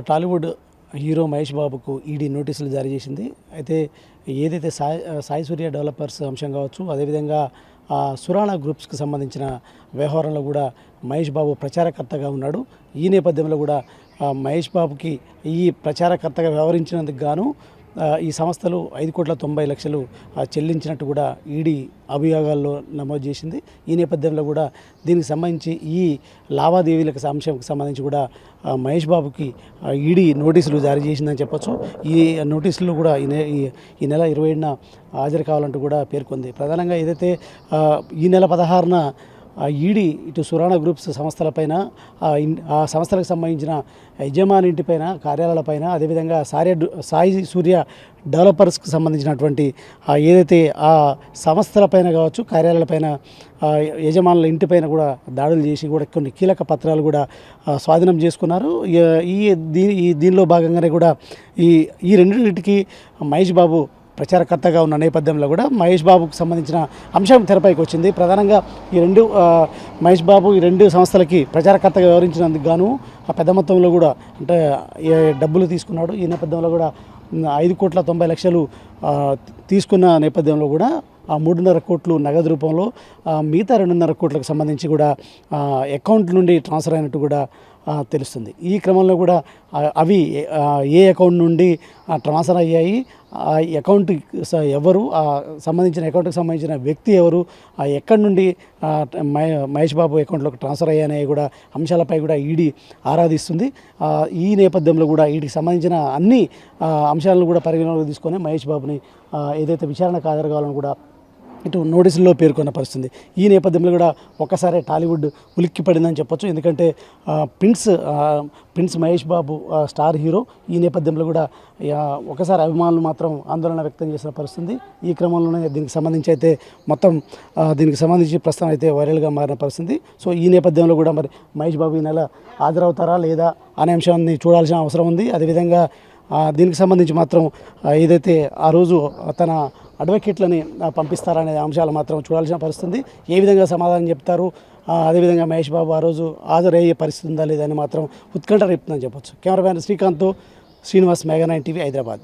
Tollywood hero Mahesh బాబుకు ED నోటీసులు జారీ చేసింది. అయితే ఏదైతే సాయి సూర్య డెవలపర్స్ అంశం కావచ్చు, అదేవిధంగా సురాణా గ్రూప్స్కి సంబంధించిన వ్యవహారంలో కూడా మహేష్ బాబు ప్రచారకర్తగా ఉన్నాడు. ఈ నేపథ్యంలో కూడా మహేష్ బాబుకి ఈ ప్రచారకర్తగా వ్యవహరించినందుకు గాను ఈ సంస్థలు 5,90,00,000 చెల్లించినట్టు కూడా ఈడీ అభియోగాల్లో నమోదు చేసింది. ఈ నేపథ్యంలో కూడా దీనికి సంబంధించి ఈ లావాదేవీలకు అంశంకి సంబంధించి కూడా మహేష్ బాబుకి ఈడీ నోటీసులు జారీ చేసిందని చెప్పొచ్చు. ఈ నోటీసులు కూడా ఈ నెల 27న హాజరు కావాలంటూ కూడా పేర్కొంది. ప్రధానంగా ఏదైతే ఈ నెల 16న ఈడీ ఇటు సురాణా గ్రూప్స్ సంస్థలపైన, ఆ సంస్థలకు సంబంధించిన యజమాని ఇంటిపైన, కార్యాలయాలపైన, అదేవిధంగా సాయి సూర్య డెవలపర్స్కి సంబంధించినటువంటి ఏదైతే ఆ సంస్థలపైన కావచ్చు, కార్యాలయాలపైన, యజమానుల ఇంటిపైన కూడా దాడులు చేసి కూడా కొన్ని కీలక పత్రాలు కూడా స్వాధీనం చేసుకున్నారు. దీనిలో భాగంగానే కూడా ఈ రెండింటికి మహేష్ బాబు ప్రచారకర్తగా ఉన్న నేపథ్యంలో కూడా మహేష్ బాబుకు సంబంధించిన అంశం తెరపైకి వచ్చింది. ప్రధానంగా మహేష్ బాబు ఈ రెండు సంస్థలకి ప్రచారకర్తగా వ్యవహరించినందుకు గాను పెద్ద మొత్తంలో కూడా అంటే డబ్బులు తీసుకున్నాడు. ఈ నేపథ్యంలో కూడా 5,90,00,000 తీసుకున్న నేపథ్యంలో కూడా 3.5 కోట్లు నగదు రూపంలో, మిగతా 2.5 కోట్లకు సంబంధించి కూడా అకౌంట్ నుండి ట్రాన్స్ఫర్ అయినట్టు కూడా తెలుస్తుంది. ఈ క్రమంలో కూడా అవి ఏ అకౌంట్ నుండి ట్రాన్స్ఫర్ అయ్యాయి, ఆ అకౌంట్ ఎవరు, సంబంధించిన అకౌంట్కి సంబంధించిన వ్యక్తి ఎవరు, ఎక్కడి నుండి మహేష్ బాబు అకౌంట్లోకి ట్రాన్స్ఫర్ అయ్యాయనే కూడా అంశాలపై కూడా ఈడీ ఆరాధిస్తుంది. ఈ నేపథ్యంలో కూడా వీటికి సంబంధించిన అన్ని అంశాలను కూడా పరిగణలోకి తీసుకొని మహేష్ బాబుని ఏదైతే విచారణకు హాజరు కావాలని కూడా ఇటు నోటీసుల్లో పేర్కొన్న పరిస్థితుంది. ఈ నేపథ్యంలో కూడా ఒక్కసారి టాలీవుడ్ ఉలిక్కి పడిందని చెప్పొచ్చు. ఎందుకంటే prince Mahesh Babu star hero. ఈ నేపథ్యంలో కూడా ఒకసారి అభిమానులు మాత్రం ఆందోళన వ్యక్తం చేసిన పరిస్థితుంది. ఈ క్రమంలోనే దీనికి సంబంధించి ప్రస్తుతం అయితే వైరల్గా మారిన పరిస్థితి. సో ఈ నేపథ్యంలో కూడా మరి మహేష్ బాబు ఈ నెల హాజరవుతారా లేదా అనే అంశాన్ని చూడాల్సిన అవసరం ఉంది. అదేవిధంగా దీనికి సంబంధించి మాత్రం ఏదైతే ఆ రోజు తన అడ్వకేట్లని పంపిస్తారనే అంశాలు మాత్రం చూడాల్సిన పరిస్థితి. ఏ విధంగా సమాధానం చెప్తారు, అదేవిధంగా మహేష్ బాబు ఆ రోజు హాజరయ్యే పరిస్థితి ఉందా లేదా అని మాత్రం ఉత్కంఠ రేపుతుందని చెప్పొచ్చు. కెమెరామ్యాన్ శ్రీకాంత్తో శ్రీనివాస్, మెగా 9 టీవీ, హైదరాబాద్.